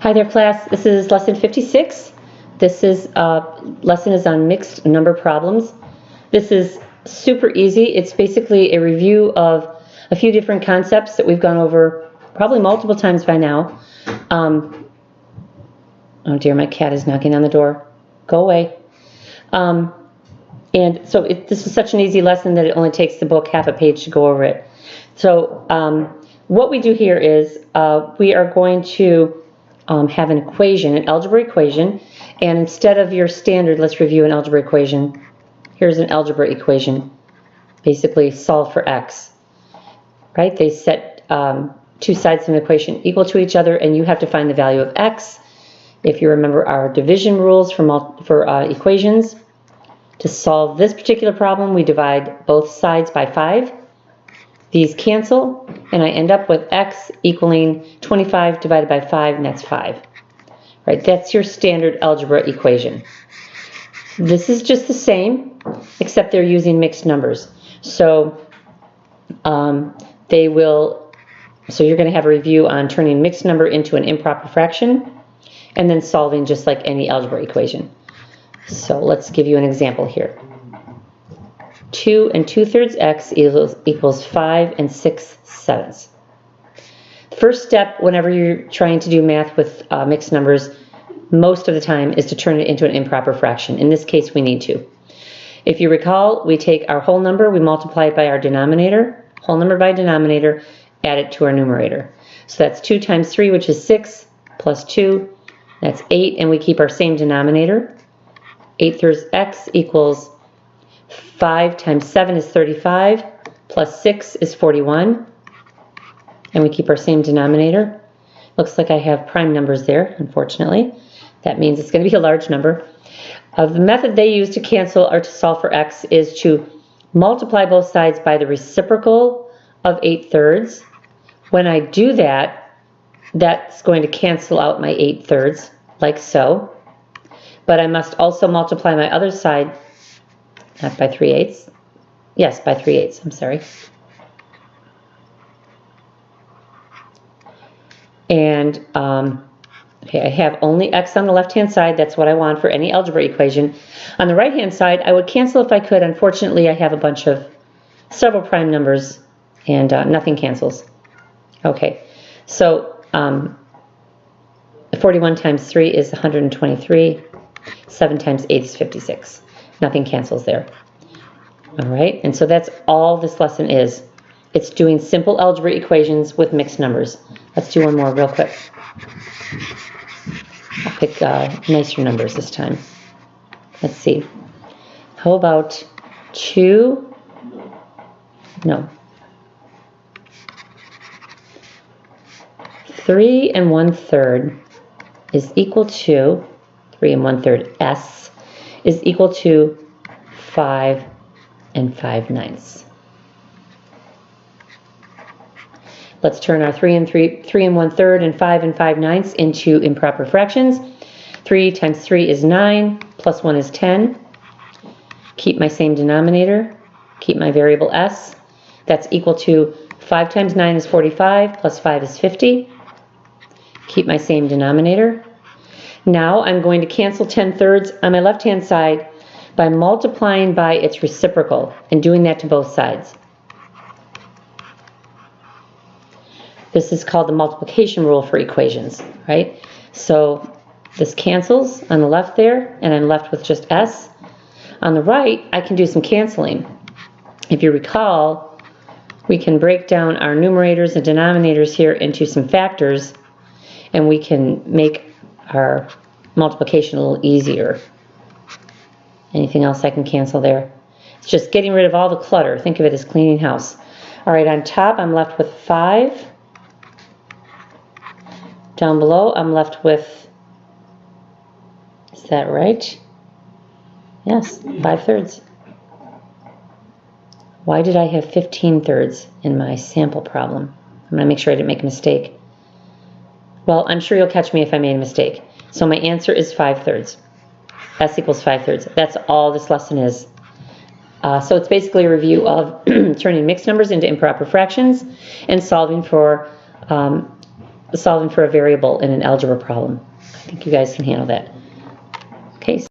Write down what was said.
Hi there, class. This is lesson 56. This is lesson is on mixed number problems. This is super easy. It's basically a review of a few different concepts that we've gone over probably multiple times by now. Oh dear, my cat is knocking on the door. Go away. And so this is such an easy lesson that it only takes the book half a page to go over it. So what we do here is we are going to have an equation, an algebra equation, and instead of your standard, let's review an algebra equation. Here's an algebra equation, basically solve for x, right? They set two sides of an equation equal to each other, and you have to find the value of x. If you remember our division rules for equations, to solve this particular problem, we divide both sides by 5. These cancel, and I end up with x equaling 25 divided by 5, and that's 5. Right? That's your standard algebra equation. This is just the same, except they're using mixed numbers. So so you're going to have a review on turning mixed number into an improper fraction, and then solving just like any algebra equation. So let's give you an example here. 2 2/3 x equals 5 6/7. The first step whenever you're trying to do math with mixed numbers, most of the time, is to turn it into an improper fraction. In this case, we need to. If you recall, we take our whole number, we multiply it by our denominator, whole number by denominator, add it to our numerator. So that's 2 times 3, which is 6, plus 2, that's 8, and we keep our same denominator. 8/3 x equals 5 times 7 is 35, plus 6 is 41, and we keep our same denominator. Looks like I have prime numbers there, unfortunately. That means it's going to be a large number. The method they use to cancel or to solve for x is to multiply both sides by the reciprocal of 8/3. When I do that, that's going to cancel out my 8/3, like so. But I must also multiply my other side, not by 3/8. Yes, by 3/8, I'm sorry. And okay, I have only x on the left-hand side. That's what I want for any algebra equation. On the right-hand side, I would cancel if I could. Unfortunately, I have a bunch of several prime numbers, and nothing cancels. Okay, so 41 times 3 is 123. 7 times 8 is 56. Nothing cancels there. All right, and so that's all this lesson is. It's doing simple algebra equations with mixed numbers. Let's do one more real quick. I'll pick nicer numbers this time. Let's see. How about 2? No. 3 1/3 is equal to 3 1/3 s is equal to 5 5/9. Let's turn our 3 1/3 and 5 5/9 into improper fractions. 3 times 3 is 9, plus 1 is 10. Keep my same denominator, keep my variable s. That's equal to 5 times 9 is 45, plus 5 is 50. Keep my same denominator. Now I'm going to cancel 10/3 on my left-hand side by multiplying by its reciprocal and doing that to both sides. This is called the multiplication rule for equations, right? So this cancels on the left there, and I'm left with just s. On the right, I can do some canceling. If you recall, we can break down our numerators and denominators here into some factors, and we can make our multiplication a little easier. Anything else I can cancel there? It's just getting rid of all the clutter. Think of it as cleaning house. All right, on top, I'm left with 5. Down below, I'm left with, is that right? Yes, 5/3. Why did I have 15/3 in my sample problem? I'm going to make sure I didn't make a mistake. Well, I'm sure you'll catch me if I made a mistake. So my answer is 5/3. S equals 5/3. That's all this lesson is. So it's basically a review of turning mixed numbers into improper fractions and solving for solving for a variable in an algebra problem. I think you guys can handle that. Okay.